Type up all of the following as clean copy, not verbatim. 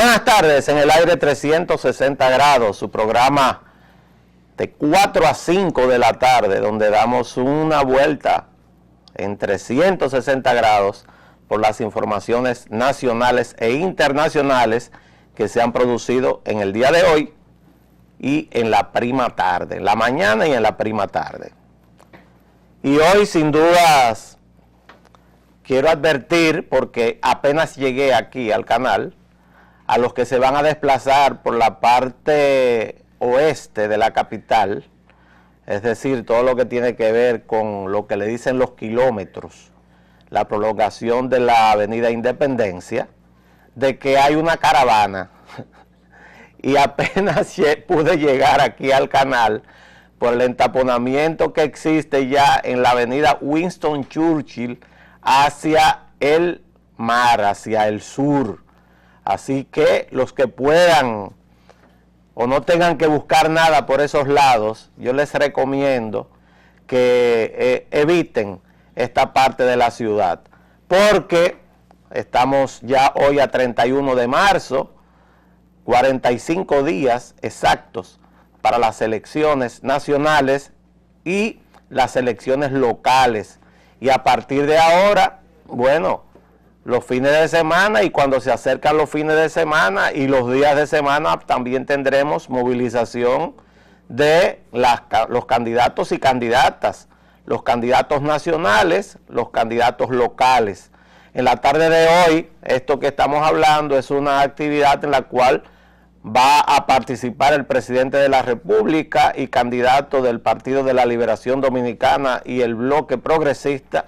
Buenas tardes, en el aire 360 grados, su programa de 4 a 5 de la tarde, donde damos una vuelta en 360 grados por las informaciones nacionales e internacionales que se han producido en el día de hoy y en la prima tarde, en la mañana y en la prima tarde. Y hoy, sin dudas, quiero advertir, porque apenas llegué aquí al canal, a los que se van a desplazar por la parte oeste de la capital, es decir, todo lo que tiene que ver con lo que le dicen los kilómetros, la prolongación de la avenida Independencia, de que hay una caravana y apenas pude llegar aquí al canal por el entaponamiento que existe ya en la avenida Winston Churchill hacia el mar, hacia el sur. Así que los que puedan o no tengan que buscar nada por esos lados, yo les recomiendo que eviten esta parte de la ciudad, porque estamos ya hoy a 31 de marzo, 45 días exactos para las elecciones nacionales y las elecciones locales. Y a partir de ahora, bueno, los fines de semana, y cuando se acercan los fines de semana y los días de semana, también tendremos movilización de los candidatos y candidatas, los candidatos nacionales, los candidatos locales. En la tarde de hoy, esto que estamos hablando es una actividad en la cual va a participar el presidente de la República y candidato del Partido de la Liberación Dominicana y el Bloque Progresista,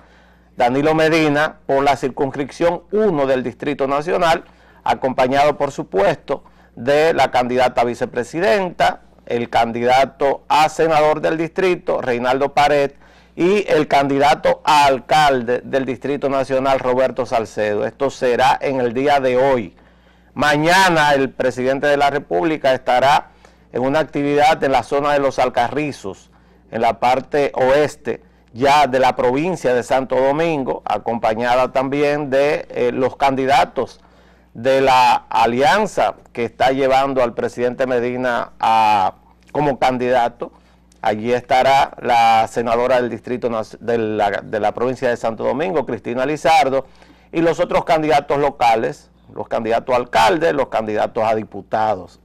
Danilo Medina, por la circunscripción 1 del Distrito Nacional, acompañado, por supuesto, de la candidata a vicepresidenta, el candidato a senador del distrito, Reinaldo Pared, y el candidato a alcalde del Distrito Nacional, Roberto Salcedo. Esto será en el día de hoy. Mañana el presidente de la República estará en una actividad en la zona de Los Alcarrizos, en la parte oeste ya de la provincia de Santo Domingo, acompañada también de los candidatos de la alianza que está llevando al presidente Medina como candidato. Allí estará la senadora del distrito de la provincia de Santo Domingo, Cristina Lizardo, y los otros candidatos locales, los candidatos a alcaldes, los candidatos a diputados.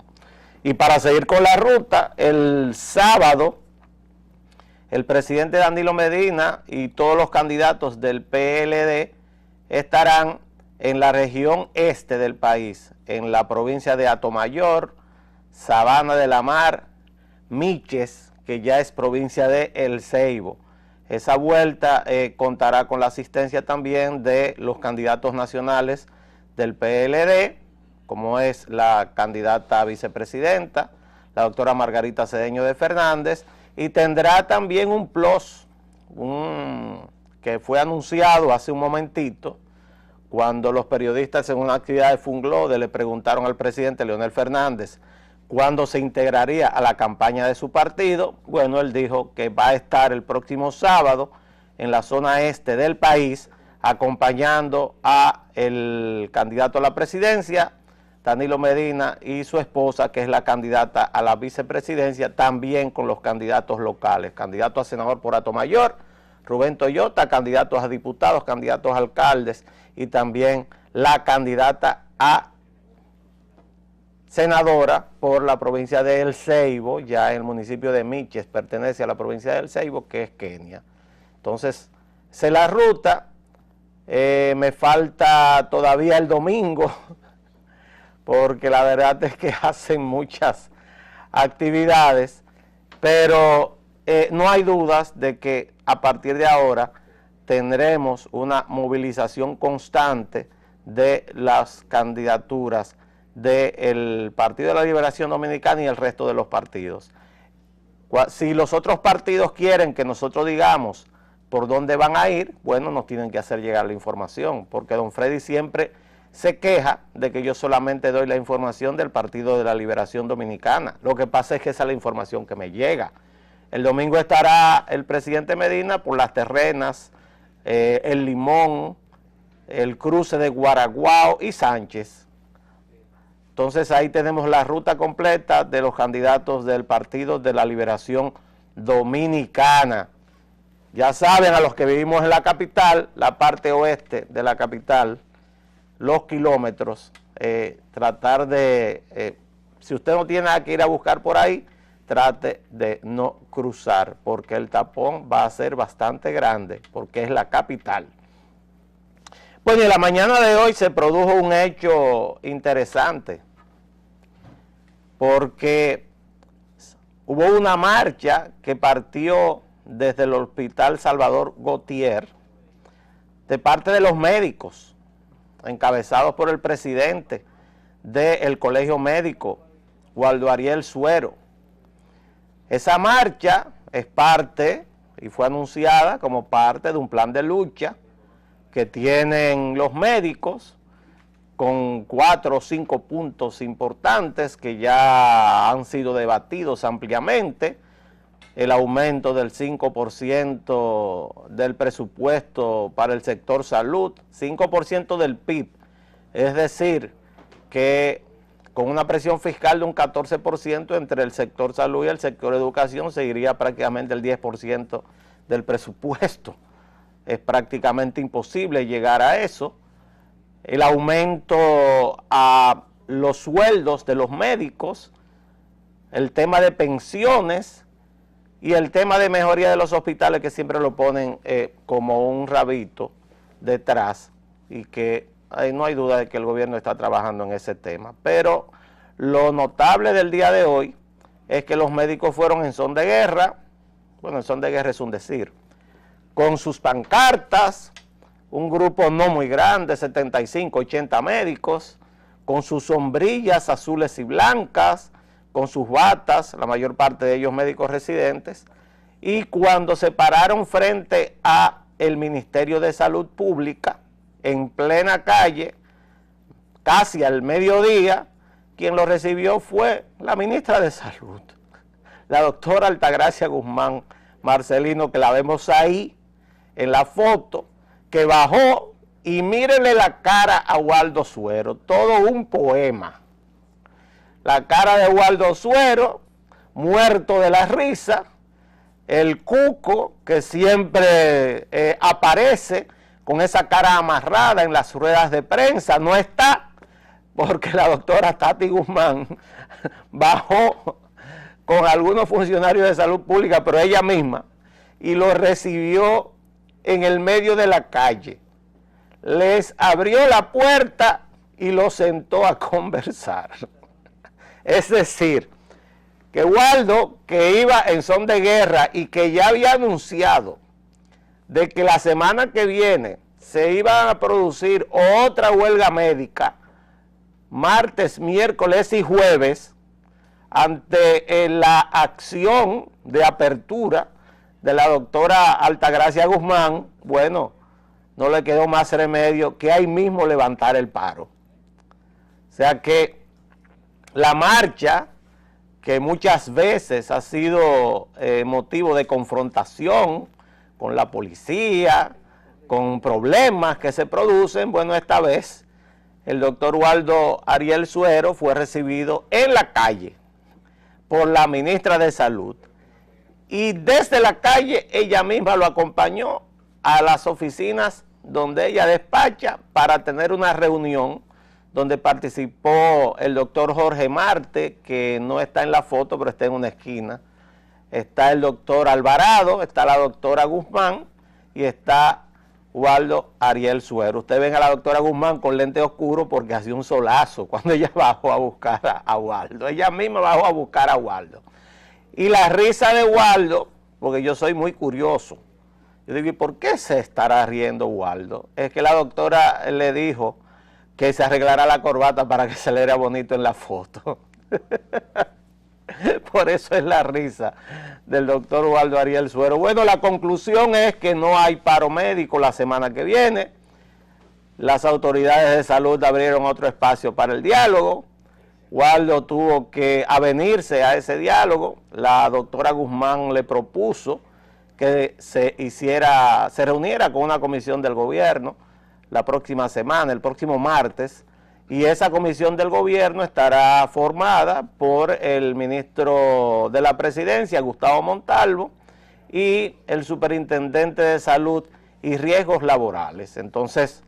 Y para seguir con la ruta, el sábado, el presidente Danilo Medina y todos los candidatos del PLD estarán en la región este del país, en la provincia de Atomayor, Sabana de la Mar, Miches, que ya es provincia de El Ceibo. Esa vuelta contará con la asistencia también de los candidatos nacionales del PLD, como es la candidata a vicepresidenta, la doctora Margarita Cedeño de Fernández, y tendrá también un plus que fue anunciado hace un momentito, cuando los periodistas en una actividad de Funglode le preguntaron al presidente Leonel Fernández cuándo se integraría a la campaña de su partido. Bueno, él dijo que va a estar el próximo sábado en la zona este del país, acompañando a el candidato a la presidencia, Danilo Medina, y su esposa, que es la candidata a la vicepresidencia, también con los candidatos locales, candidato a senador por Atomayor, Rubén Toyota, candidatos a diputados, candidatos a alcaldes, y también la candidata a senadora por la provincia de El Ceibo, ya el municipio de Miches pertenece a la provincia de El Ceibo, que es Kenia. Entonces, se la ruta, me falta todavía el domingo, porque la verdad es que hacen muchas actividades, pero no hay dudas de que a partir de ahora tendremos una movilización constante de las candidaturas del Partido de la Liberación Dominicana y el resto de los partidos. Si los otros partidos quieren que nosotros digamos por dónde van a ir, bueno, nos tienen que hacer llegar la información, porque don Freddy siempre se queja de que yo solamente doy la información del Partido de la Liberación Dominicana. Lo que pasa es que esa es la información que me llega. El domingo estará el presidente Medina por Las Terrenas, El Limón, el cruce de Guaraguao y Sánchez. Entonces ahí tenemos la ruta completa de los candidatos del Partido de la Liberación Dominicana. Ya saben, a los que vivimos en la capital, la parte oeste de la capital, los kilómetros, tratar de, si usted no tiene nada que ir a buscar por ahí, trate de no cruzar, porque el tapón va a ser bastante grande, porque es la capital. Bueno, en la mañana de hoy se produjo un hecho interesante, porque hubo una marcha que partió desde el Hospital Salvador Gautier, de parte de los médicos, encabezados por el presidente del Colegio Médico, Waldo Ariel Suero. Esa marcha es parte, y fue anunciada como parte de un plan de lucha que tienen los médicos, con 4 o 5 puntos importantes que ya han sido debatidos ampliamente: el aumento del 5% del presupuesto para el sector salud, 5% del PIB, es decir, que con una presión fiscal de un 14% entre el sector salud y el sector educación, se iría prácticamente el 10% del presupuesto. Es prácticamente imposible llegar a eso. El aumento a los sueldos de los médicos, el tema de pensiones y el tema de mejoría de los hospitales, que siempre lo ponen como un rabito detrás, y que no hay duda de que el gobierno está trabajando en ese tema. Pero lo notable del día de hoy es que los médicos fueron en son de guerra. Bueno, en son de guerra es un decir, con sus pancartas, un grupo no muy grande, 75, 80 médicos, con sus sombrillas azules y blancas, con sus batas, la mayor parte de ellos médicos residentes, y cuando se pararon frente a el Ministerio de Salud Pública, en plena calle, casi al mediodía, quien lo recibió fue la ministra de Salud, la doctora Altagracia Guzmán Marcelino, que la vemos ahí en la foto, que bajó y mírenle la cara a Waldo Suero, todo un poema. La cara de Waldo Suero, muerto de la risa, el cuco que siempre aparece con esa cara amarrada en las ruedas de prensa, no está, porque la doctora Tati Guzmán bajó con algunos funcionarios de salud pública, pero ella misma, y lo recibió en el medio de la calle. Les abrió la puerta y lo sentó a conversar. Es decir, que Waldo, que iba en son de guerra y que ya había anunciado de que la semana que viene se iba a producir otra huelga médica, martes, miércoles y jueves, ante la acción de apertura de la doctora Altagracia Guzmán, bueno, no le quedó más remedio que ahí mismo levantar el paro. O sea que la marcha, que muchas veces ha sido motivo de confrontación con la policía, con problemas que se producen, bueno, esta vez el doctor Waldo Ariel Suero fue recibido en la calle por la ministra de Salud, y desde la calle ella misma lo acompañó a las oficinas donde ella despacha para tener una reunión donde participó el doctor Jorge Marte, que no está en la foto, pero está en una esquina. Está el doctor Alvarado, está la doctora Guzmán y está Waldo Ariel Suero. Ustedes ven a la doctora Guzmán con lente oscuro porque hacía un solazo cuando ella bajó a buscar a Waldo. Ella misma bajó a buscar a Waldo. Y la risa de Waldo, porque yo soy muy curioso, yo digo, ¿y por qué se estará riendo Waldo? Es que la doctora le dijo que se arreglara la corbata para que se le vea bonito en la foto. Por eso es la risa del doctor Waldo Ariel Suero. Bueno, la conclusión es que no hay paro médico la semana que viene. Las autoridades de salud abrieron otro espacio para el diálogo. Waldo tuvo que avenirse a ese diálogo. La doctora Guzmán le propuso que se reuniera con una comisión del gobierno la próxima semana, el próximo martes, y esa comisión del gobierno estará formada por el ministro de la Presidencia, Gustavo Montalvo, y el superintendente de Salud y Riesgos Laborales, entonces,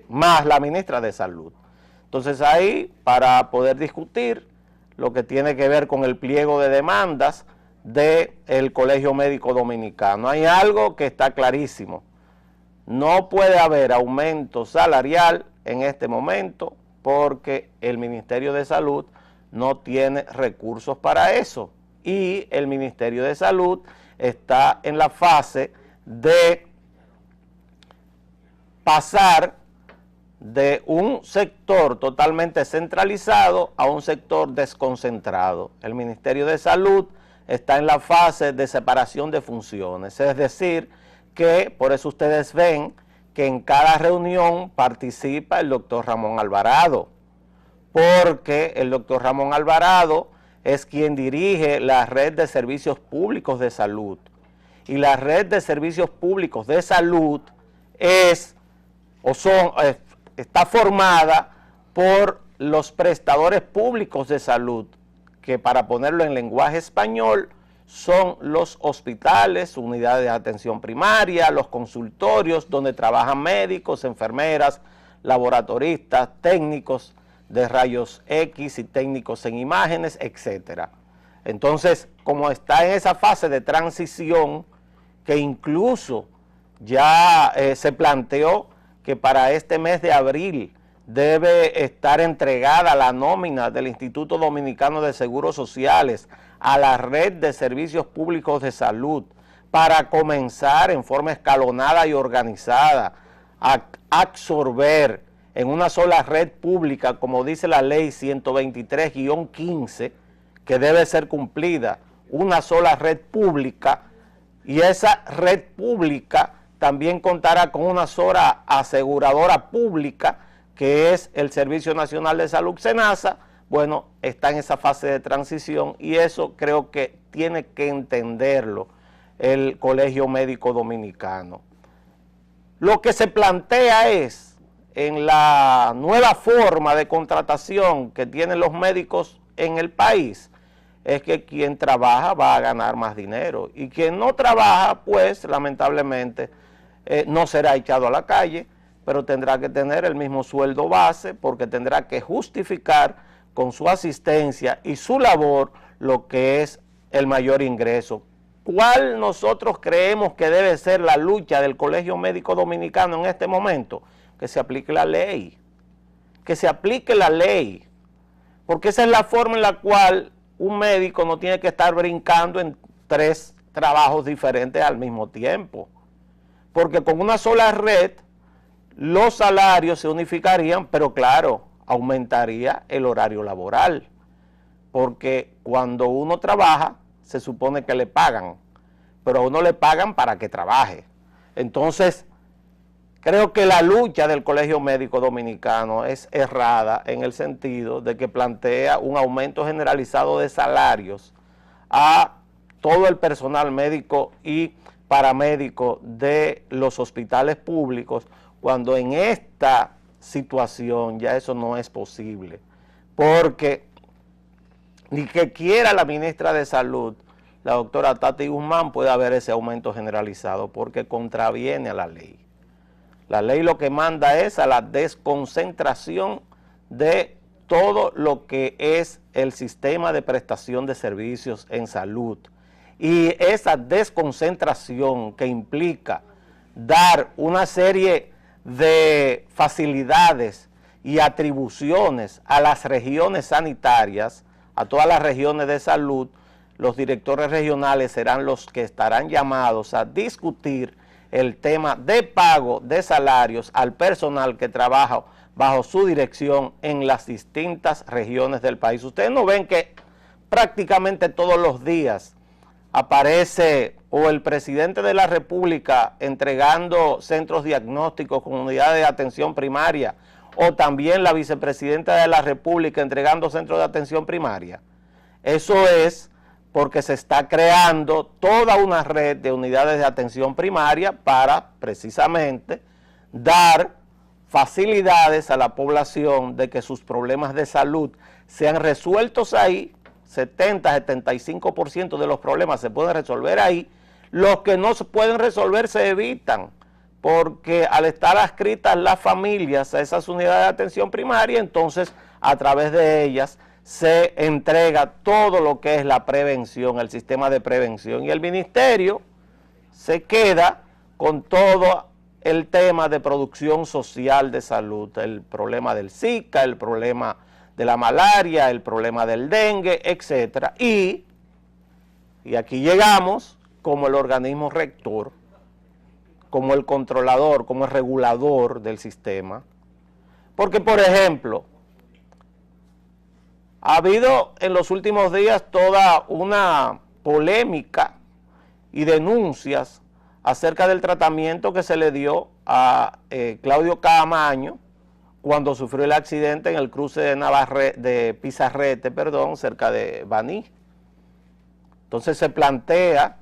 más la ministra de Salud. Entonces ahí, para poder discutir lo que tiene que ver con el pliego de demandas del Colegio Médico Dominicano, hay algo que está clarísimo: no puede haber aumento salarial en este momento porque el Ministerio de Salud no tiene recursos para eso, y el Ministerio de Salud está en la fase de pasar de un sector totalmente centralizado a un sector desconcentrado. El Ministerio de Salud está en la fase de separación de funciones, es decir, que por eso ustedes ven que en cada reunión participa el doctor Ramón Alvarado, porque el doctor Ramón Alvarado es quien dirige la red de servicios públicos de salud, y la red de servicios públicos de salud está formada por los prestadores públicos de salud, que, para ponerlo en lenguaje español, son los hospitales, unidades de atención primaria, los consultorios donde trabajan médicos, enfermeras, laboratoristas, técnicos de rayos X y técnicos en imágenes, etcétera. Entonces, como está en esa fase de transición, que incluso ya se planteó que para este mes de abril debe estar entregada la nómina del Instituto Dominicano de Seguros Sociales a la red de servicios públicos de salud, para comenzar en forma escalonada y organizada a absorber en una sola red pública, como dice la ley 123-15, que debe ser cumplida, una sola red pública, y esa red pública también contará con una sola aseguradora pública, que es el Servicio Nacional de Salud, SENASA. Bueno, está en esa fase de transición, y eso creo que tiene que entenderlo el Colegio Médico Dominicano. Lo que se plantea es, en la nueva forma de contratación que tienen los médicos en el país, es que quien trabaja va a ganar más dinero, y quien no trabaja, pues lamentablemente no será echado a la calle, pero tendrá que tener el mismo sueldo base, porque tendrá que justificar con su asistencia y su labor lo que es el mayor ingreso. ¿Cuál nosotros creemos que debe ser la lucha del Colegio Médico Dominicano en este momento? Que se aplique la ley, que se aplique la ley, porque esa es la forma en la cual un médico no tiene que estar brincando en 3 trabajos diferentes al mismo tiempo, porque con una sola red los salarios se unificarían, pero claro, aumentaría el horario laboral, porque cuando uno trabaja se supone que le pagan, pero a uno le pagan para que trabaje. Entonces, creo que la lucha del Colegio Médico Dominicano es errada, en el sentido de que plantea un aumento generalizado de salarios a todo el personal médico y paramédico de los hospitales públicos, cuando en esta situación ya eso no es posible, porque ni que quiera la ministra de Salud, la doctora Tati Guzmán, puede haber ese aumento generalizado, porque contraviene a la ley. La ley lo que manda es a la desconcentración de todo lo que es el sistema de prestación de servicios en salud, y esa desconcentración que implica dar una serie de facilidades y atribuciones a las regiones sanitarias, a todas las regiones de salud. Los directores regionales serán los que estarán llamados a discutir el tema de pago de salarios al personal que trabaja bajo su dirección en las distintas regiones del país. Ustedes no ven que prácticamente todos los días aparece o el presidente de la República entregando centros diagnósticos con unidades de atención primaria, o también la vicepresidenta de la República entregando centros de atención primaria? Eso es porque se está creando toda una red de unidades de atención primaria para precisamente dar facilidades a la población de que sus problemas de salud sean resueltos ahí. 70-75% de los problemas se pueden resolver ahí. Los que no se pueden resolver se evitan, porque al estar adscritas las familias a esas unidades de atención primaria, entonces a través de ellas se entrega todo lo que es la prevención, el sistema de prevención, y el ministerio se queda con todo el tema de producción social de salud, el problema del Zika, el problema de la malaria, el problema del dengue, etcétera, y aquí llegamos como el organismo rector, como el controlador, como el regulador del sistema, porque por ejemplo, ha habido en los últimos días toda una polémica y denuncias acerca del tratamiento que se le dio a Claudio Caamaño cuando sufrió el accidente en el cruce de Pizarrete, cerca de Baní. Entonces se plantea,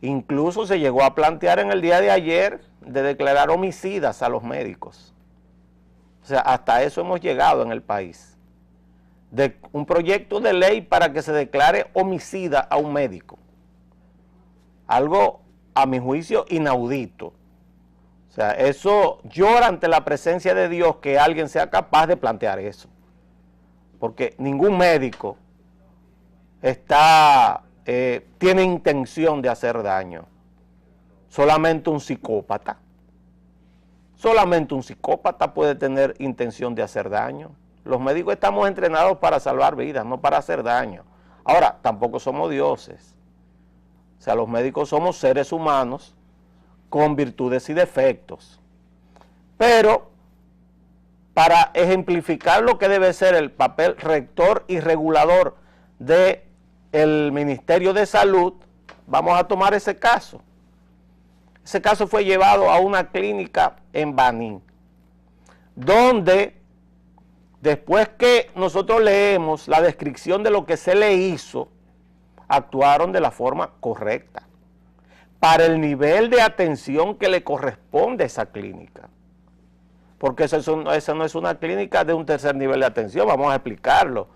incluso se llegó a plantear en el día de ayer, de declarar homicidas a los médicos. O sea, hasta eso hemos llegado en el país. De un proyecto de ley para que se declare homicida a un médico. Algo, a mi juicio, inaudito. O sea, eso llora ante la presencia de Dios que alguien sea capaz de plantear eso. Porque ningún médico tiene intención de hacer daño. Solamente un psicópata. Solamente un psicópata puede tener intención de hacer daño. Los médicos estamos entrenados para salvar vidas, no para hacer daño. Ahora, tampoco somos dioses. O sea, los médicos somos seres humanos con virtudes y defectos. Pero, para ejemplificar lo que debe ser el papel rector y regulador del Ministerio de Salud, vamos a tomar ese caso. Ese caso fue llevado a una clínica en Baní, donde después que nosotros leemos la descripción de lo que se le hizo, actuaron de la forma correcta, para el nivel de atención que le corresponde a esa clínica. Porque esa no es una clínica de un tercer nivel de atención, vamos a explicarlo.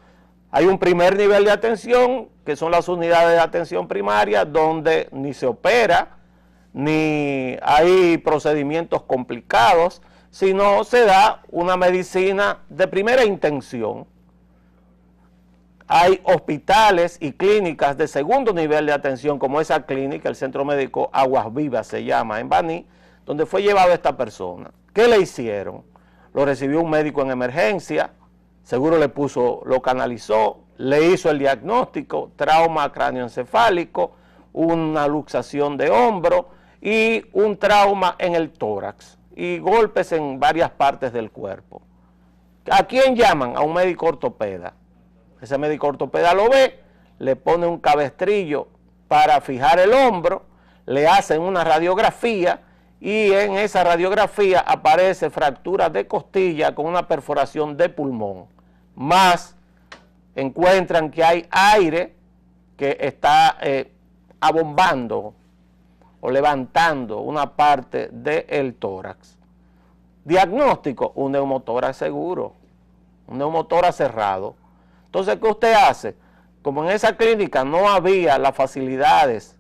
Hay un primer nivel de atención, que son las unidades de atención primaria, donde ni se opera, ni hay procedimientos complicados, sino se da una medicina de primera intención. Hay hospitales y clínicas de segundo nivel de atención, como esa clínica, el Centro Médico Aguas Vivas se llama, en Baní, donde fue llevado esta persona. ¿Qué le hicieron? Lo recibió un médico en emergencia, seguro lo canalizó, le hizo el diagnóstico, trauma cráneoencefálico, una luxación de hombro y un trauma en el tórax y golpes en varias partes del cuerpo. ¿A quién llaman? A un médico ortopeda. Ese médico ortopeda lo ve, le pone un cabestrillo para fijar el hombro, le hacen una radiografía y en esa radiografía aparece fractura de costilla con una perforación de pulmón. Más encuentran que hay aire que está abombando o levantando una parte del tórax. Diagnóstico, un neumotórax seguro, un neumotórax cerrado. Entonces, ¿qué usted hace? Como en esa clínica no había las facilidades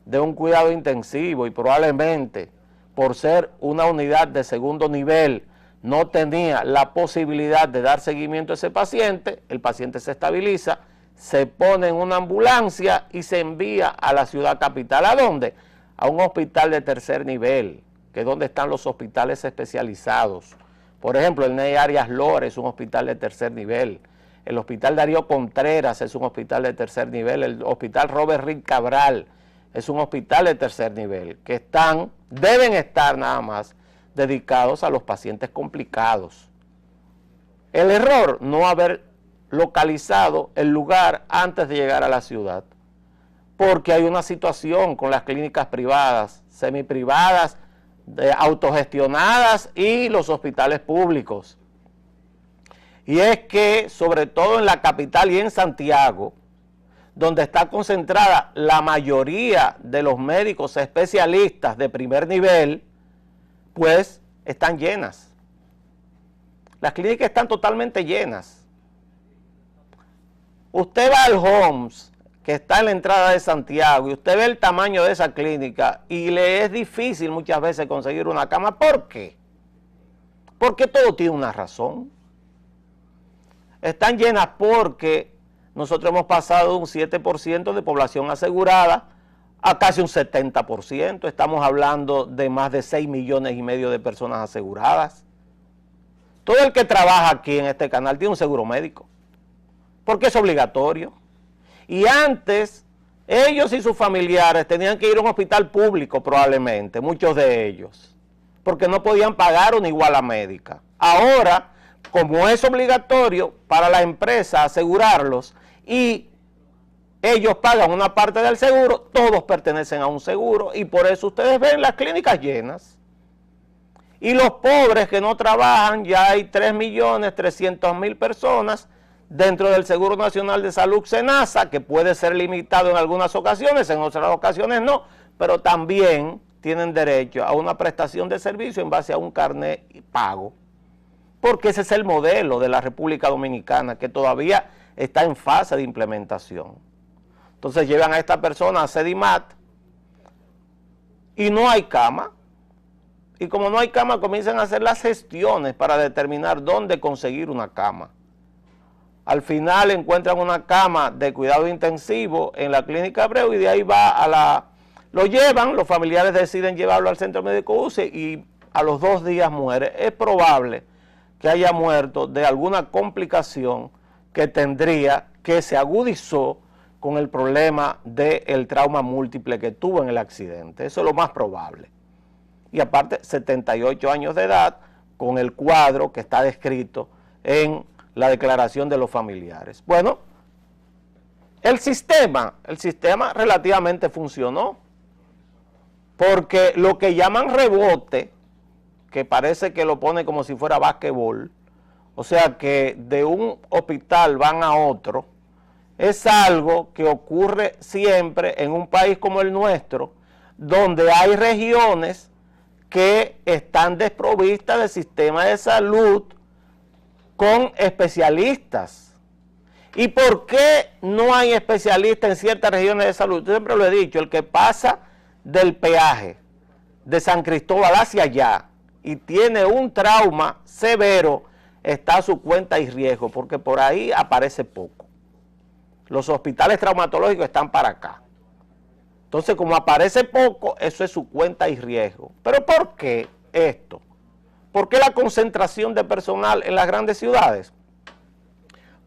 de un cuidado intensivo y probablemente por ser una unidad de segundo nivel no tenía la posibilidad de dar seguimiento a ese paciente, el paciente se estabiliza, se pone en una ambulancia y se envía a la ciudad capital. ¿A dónde? A un hospital de tercer nivel, que es donde están los hospitales especializados. Por ejemplo, el Ney Arias Lores es un hospital de tercer nivel. El Hospital Darío Contreras es un hospital de tercer nivel. El Hospital Robert Rick Cabral es un hospital de tercer nivel, que deben estar nada más dedicados a los pacientes complicados. El error, no haber localizado el lugar antes de llegar a la ciudad, porque hay una situación con las clínicas privadas, semiprivadas, autogestionadas y los hospitales públicos. Y es que, sobre todo en la capital y en Santiago, donde está concentrada la mayoría de los médicos especialistas de primer nivel, pues están llenas. Las clínicas están totalmente llenas. Usted va al Homs, que está en la entrada de Santiago, y usted ve el tamaño de esa clínica y le es difícil muchas veces conseguir una cama. ¿Por qué? Porque todo tiene una razón. Están llenas porque nosotros hemos pasado de un 7% de población asegurada a casi un 70%. Estamos hablando de más de 6,5 millones de personas aseguradas. Todo el que trabaja aquí en este canal tiene un seguro médico, porque es obligatorio. Y antes, ellos y sus familiares tenían que ir a un hospital público probablemente, muchos de ellos, porque no podían pagar una iguala médica. Ahora, como es obligatorio para la empresa asegurarlos y ellos pagan una parte del seguro, todos pertenecen a un seguro y por eso ustedes ven las clínicas llenas. Y los pobres que no trabajan, ya hay 3.300.000 personas dentro del Seguro Nacional de Salud SENASA, que puede ser limitado en algunas ocasiones, en otras ocasiones no, pero también tienen derecho a una prestación de servicio en base a un carnet pago, porque ese es el modelo de la República Dominicana, que todavía está en fase de implementación. Entonces llevan a esta persona a Sedimat y no hay cama. Y como no hay cama, comienzan a hacer las gestiones para determinar dónde conseguir una cama. Al final encuentran una cama de cuidado intensivo en la clínica Abreu y de ahí lo llevan, los familiares deciden llevarlo al centro médico UCI y a los 2 días muere. Es probable que haya muerto de alguna complicación que tendría, que se agudizó con el problema del trauma múltiple que tuvo en el accidente. Eso es lo más probable. Y aparte, 78 años de edad, con el cuadro que está descrito en la declaración de los familiares. Bueno, el sistema relativamente funcionó, porque lo que llaman rebote, que parece que lo pone como si fuera basquetbol, o sea que de un hospital van a otro, es algo que ocurre siempre en un país como el nuestro, donde hay regiones que están desprovistas del sistema de salud con especialistas. ¿Y por qué no hay especialistas en ciertas regiones de salud? Yo siempre lo he dicho, el que pasa del peaje de San Cristóbal hacia allá y tiene un trauma severo, está a su cuenta y riesgo, porque por ahí aparece poco. Los hospitales traumatológicos están para acá. Entonces, como aparece poco, eso es su cuenta y riesgo. ¿Pero por qué esto? ¿Por qué la concentración de personal en las grandes ciudades?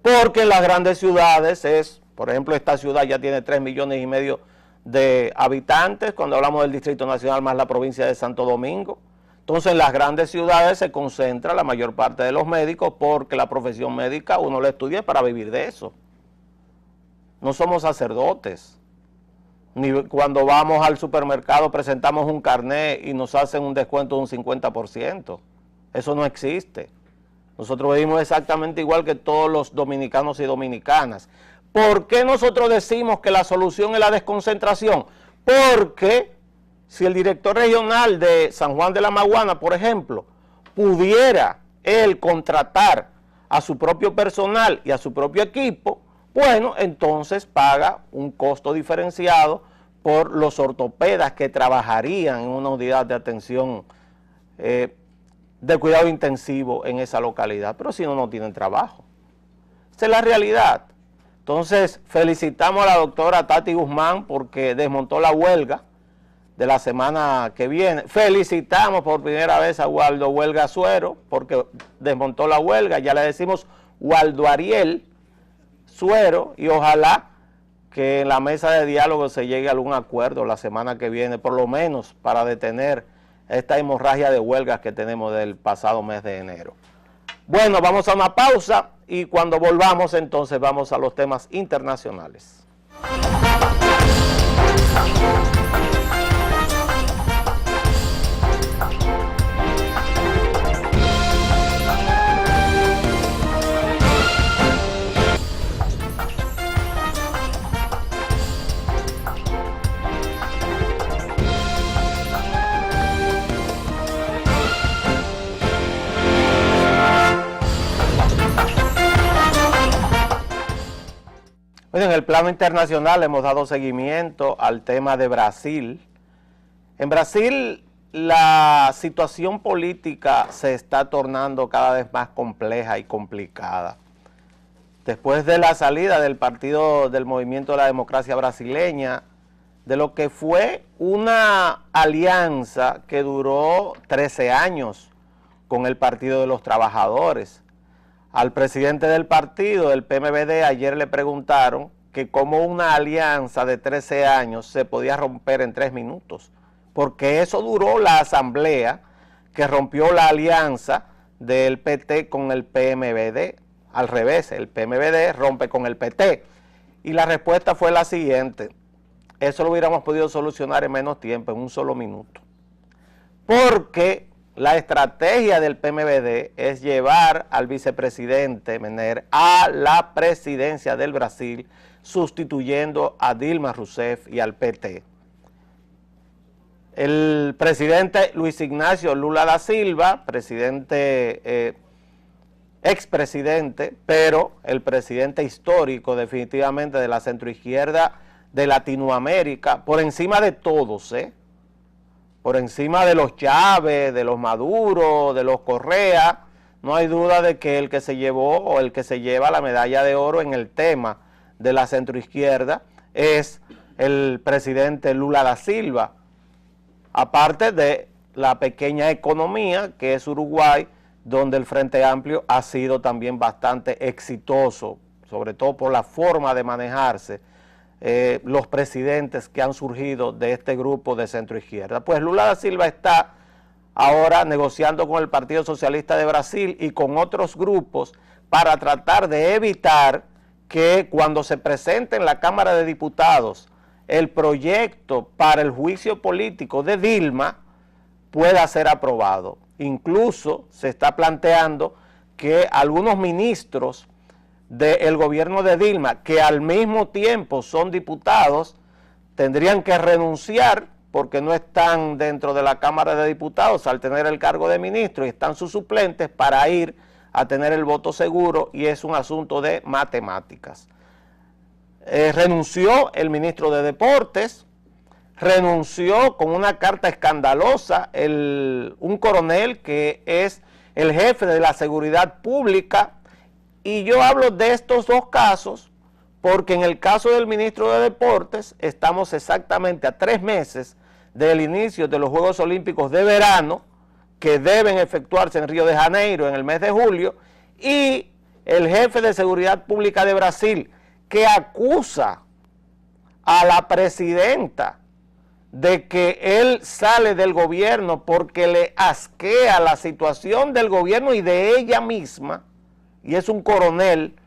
Porque en las grandes ciudades por ejemplo, esta ciudad ya tiene 3,5 millones de habitantes, cuando hablamos del Distrito Nacional más la provincia de Santo Domingo. Entonces, en las grandes ciudades se concentra la mayor parte de los médicos, porque la profesión médica uno la estudia para vivir de eso. No somos sacerdotes. Ni cuando vamos al supermercado presentamos un carnet y nos hacen un descuento de un 50%. Eso no existe. Nosotros vivimos exactamente igual que todos los dominicanos y dominicanas. ¿Por qué nosotros decimos que la solución es la desconcentración? Porque si el director regional de San Juan de la Maguana, por ejemplo, pudiera él contratar a su propio personal y a su propio equipo, bueno, entonces paga un costo diferenciado por los ortopedas que trabajarían en una unidad de atención de cuidado intensivo en esa localidad. Pero si no tienen trabajo. Esa es la realidad. Entonces, felicitamos a la doctora Tati Guzmán porque desmontó la huelga de la semana que viene. Felicitamos por primera vez a Waldo Huelga Suero porque desmontó la huelga. Ya le decimos Waldo Ariel Suero, y ojalá que en la mesa de diálogo se llegue a algún acuerdo la semana que viene, por lo menos para detener esta hemorragia de huelgas que tenemos del pasado mes de enero. Bueno, vamos a una pausa y cuando volvamos entonces vamos a los temas internacionales. Bueno, en el plano internacional hemos dado seguimiento al tema de Brasil. En Brasil la situación política se está tornando cada vez más compleja y complicada. Después de la salida del partido del Movimiento de la Democracia Brasileña, de lo que fue una alianza que duró 13 años con el Partido de los Trabajadores. Al presidente del partido, del PMVD, ayer le preguntaron que cómo una alianza de 13 años se podía romper en 3 minutos, porque eso duró la asamblea que rompió la alianza del PT con el PMVD. Al revés, el PMVD rompe con el PT. Y la respuesta fue la siguiente: eso lo hubiéramos podido solucionar en menos tiempo, en un solo minuto. Porque la estrategia del PMVD es llevar al vicepresidente Menem a la presidencia del Brasil, sustituyendo a Dilma Rousseff y al PT. El presidente Luis Ignacio Lula da Silva, expresidente, pero el presidente histórico definitivamente de la centroizquierda de Latinoamérica, por encima de todos, por encima de los Chávez, de los Maduro, de los Correa, no hay duda de que el que se llevó o el que se lleva la medalla de oro en el tema de la centroizquierda es el presidente Lula da Silva, aparte de la pequeña economía que es Uruguay, donde el Frente Amplio ha sido también bastante exitoso, sobre todo por la forma de manejarse los presidentes que han surgido de este grupo de centroizquierda. Pues Lula da Silva está ahora negociando con el Partido Socialista de Brasil y con otros grupos para tratar de evitar que cuando se presente en la Cámara de Diputados el proyecto para el juicio político de Dilma pueda ser aprobado. Incluso se está planteando que algunos ministros del gobierno de Dilma, que al mismo tiempo son diputados, tendrían que renunciar porque no están dentro de la Cámara de Diputados al tener el cargo de ministro y están sus suplentes para ir a tener el voto seguro, y es un asunto de matemáticas. Renunció el ministro de Deportes, renunció con una carta escandalosa un coronel que es el jefe de la seguridad pública. Y yo hablo de estos dos casos porque en el caso del ministro de Deportes estamos exactamente a 3 meses del inicio de los Juegos Olímpicos de verano que deben efectuarse en Río de Janeiro en el mes de julio, y el jefe de seguridad pública de Brasil, que acusa a la presidenta de que él sale del gobierno porque le asquea la situación del gobierno y de ella misma, y es un coronel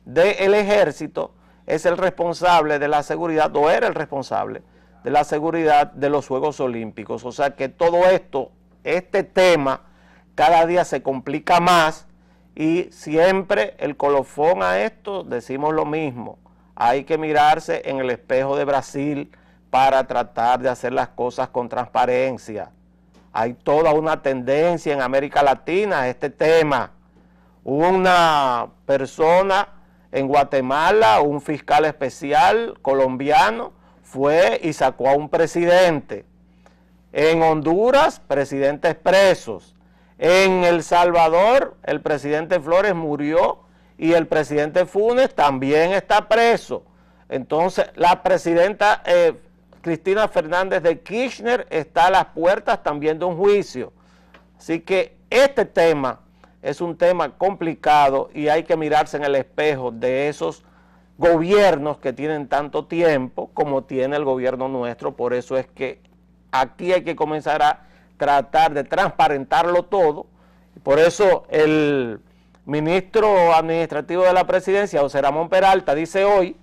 del ejército, es el responsable de la seguridad, o era el responsable de la seguridad de los Juegos Olímpicos. O sea que todo esto, este tema, cada día se complica más, y siempre el colofón a esto, decimos lo mismo: hay que mirarse en el espejo de Brasil para tratar de hacer las cosas con transparencia. Hay toda una tendencia en América Latina a este tema. Una persona en Guatemala, un fiscal especial colombiano, fue y sacó a un presidente. En Honduras, presidentes presos. En El Salvador, el presidente Flores murió y el presidente Funes también está preso. Entonces, la presidenta Cristina Fernández de Kirchner está a las puertas también de un juicio. Así que este tema es un tema complicado y hay que mirarse en el espejo de esos gobiernos que tienen tanto tiempo como tiene el gobierno nuestro. Por eso es que aquí hay que comenzar a tratar de transparentarlo todo. Por eso el ministro administrativo de la presidencia, José Ramón Peralta, dice hoy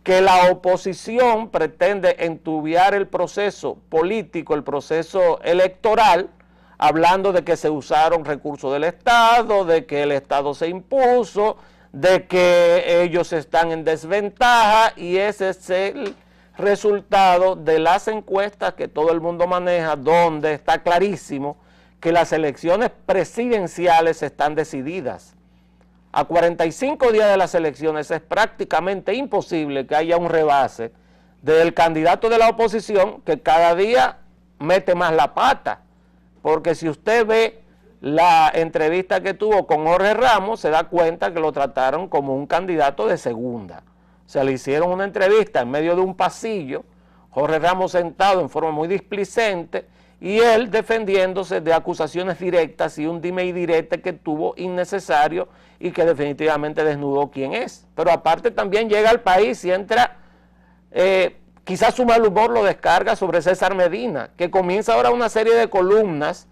que la oposición pretende enturbiar el proceso político, el proceso electoral, hablando de que se usaron recursos del Estado, de que el Estado se impuso, de que ellos están en desventaja, y ese es el resultado de las encuestas que todo el mundo maneja, donde está clarísimo que las elecciones presidenciales están decididas. a 45 días de las elecciones es prácticamente imposible que haya un rebase del candidato de la oposición, que cada día mete más la pata, porque si usted ve la entrevista que tuvo con Jorge Ramos, se da cuenta que lo trataron como un candidato de segunda. O sea, le hicieron una entrevista en medio de un pasillo, Jorge Ramos sentado en forma muy displicente, y él defendiéndose de acusaciones directas y un dime y direte que tuvo innecesario y que definitivamente desnudó quién es. Pero aparte también llega al país y entra, quizás su mal humor lo descarga sobre César Medina, que comienza ahora una serie de columnas,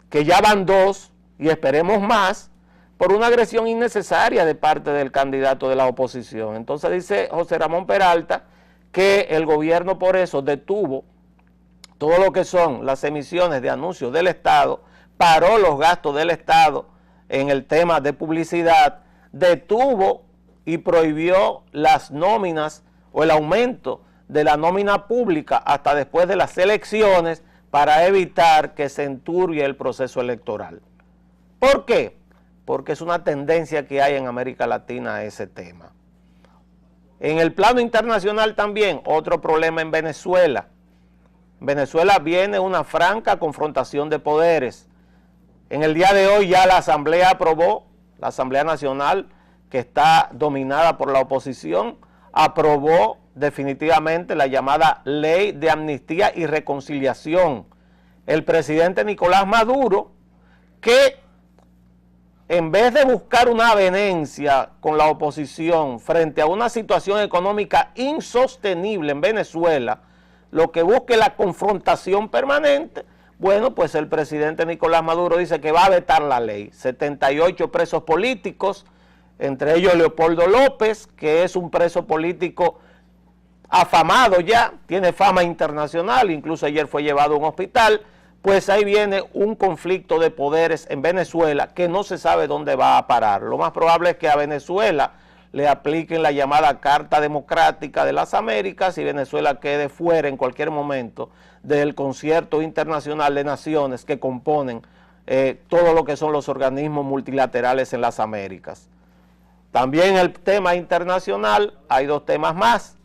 que ya van 2 y esperemos más, por una agresión innecesaria de parte del candidato de la oposición. Entonces dice José Ramón Peralta que el gobierno por eso detuvo todo lo que son las emisiones de anuncios del Estado, paró los gastos del Estado en el tema de publicidad, detuvo y prohibió las nóminas o el aumento de la nómina pública hasta después de las elecciones para evitar que se enturbie el proceso electoral. ¿Por qué? Porque es una tendencia que hay en América Latina a ese tema. En el plano internacional también, otro problema en Venezuela. En Venezuela viene una franca confrontación de poderes. En el día de hoy ya la Asamblea aprobó, la Asamblea Nacional, que está dominada por la oposición, aprobó definitivamente la llamada Ley de Amnistía y Reconciliación. El presidente Nicolás Maduro, que en vez de buscar una avenencia con la oposición frente a una situación económica insostenible en Venezuela, lo que busque la confrontación permanente, bueno, pues el presidente Nicolás Maduro dice que va a vetar la ley. 78 presos políticos, entre ellos Leopoldo López, que es un preso político afamado ya, tiene fama internacional, incluso ayer fue llevado a un hospital. Pues ahí viene un conflicto de poderes en Venezuela que no se sabe dónde va a parar. Lo más probable es que a Venezuela le apliquen la llamada Carta Democrática de las Américas y Venezuela quede fuera en cualquier momento del concierto internacional de naciones que componen todo lo que son los organismos multilaterales en las Américas. También el tema internacional, hay 2 temas más.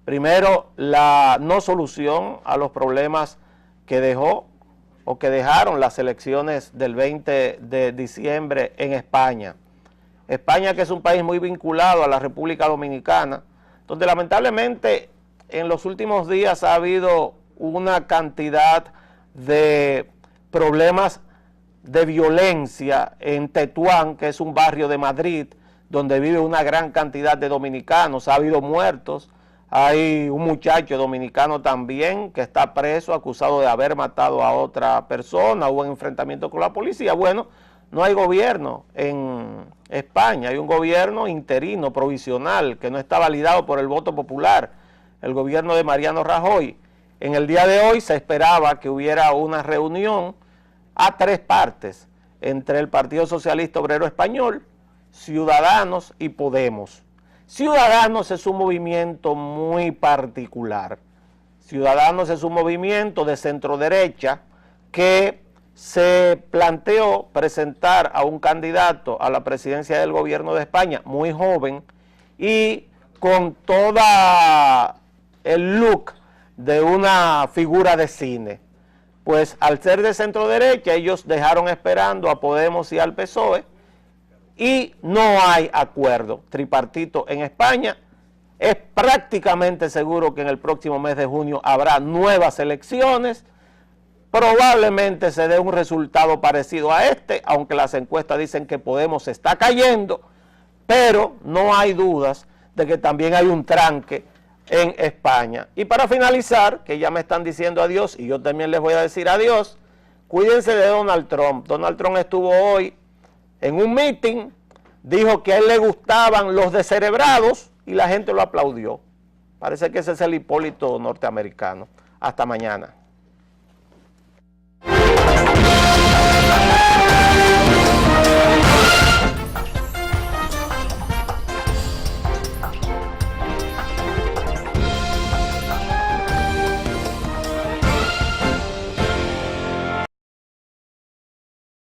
Primero, la no solución a los problemas que dejó o que dejaron las elecciones del 20 de diciembre en España. España, que es un país muy vinculado a la República Dominicana, donde lamentablemente en los últimos días ha habido una cantidad de problemas de violencia en Tetuán, que es un barrio de Madrid, donde vive una gran cantidad de dominicanos. Ha habido muertos. Hay un muchacho dominicano también que está preso, acusado de haber matado a otra persona, hubo un enfrentamiento con la policía. Bueno, no hay gobierno en España, hay un gobierno interino, provisional, que no está validado por el voto popular, el gobierno de Mariano Rajoy. En el día de hoy se esperaba que hubiera una reunión a 3 partes, entre el Partido Socialista Obrero Español, Ciudadanos y Podemos. Ciudadanos es un movimiento muy particular. Ciudadanos es un movimiento de centro derecha que se planteó presentar a un candidato a la presidencia del gobierno de España muy joven y con toda el look de una figura de cine. Pues al ser de centro derecha ellos dejaron esperando a Podemos y al PSOE, y no hay acuerdo tripartito en España. Es prácticamente seguro que en el próximo mes de junio habrá nuevas elecciones. Probablemente se dé un resultado parecido a este, aunque las encuestas dicen que Podemos está cayendo, pero no hay dudas de que también hay un tranque en España. Y para finalizar, que ya me están diciendo adiós y yo también les voy a decir adiós, cuídense de Donald Trump. Donald Trump estuvo hoy en un meeting, dijo que a él le gustaban los descerebrados y la gente lo aplaudió. Parece que ese es el Hipólito norteamericano. Hasta mañana.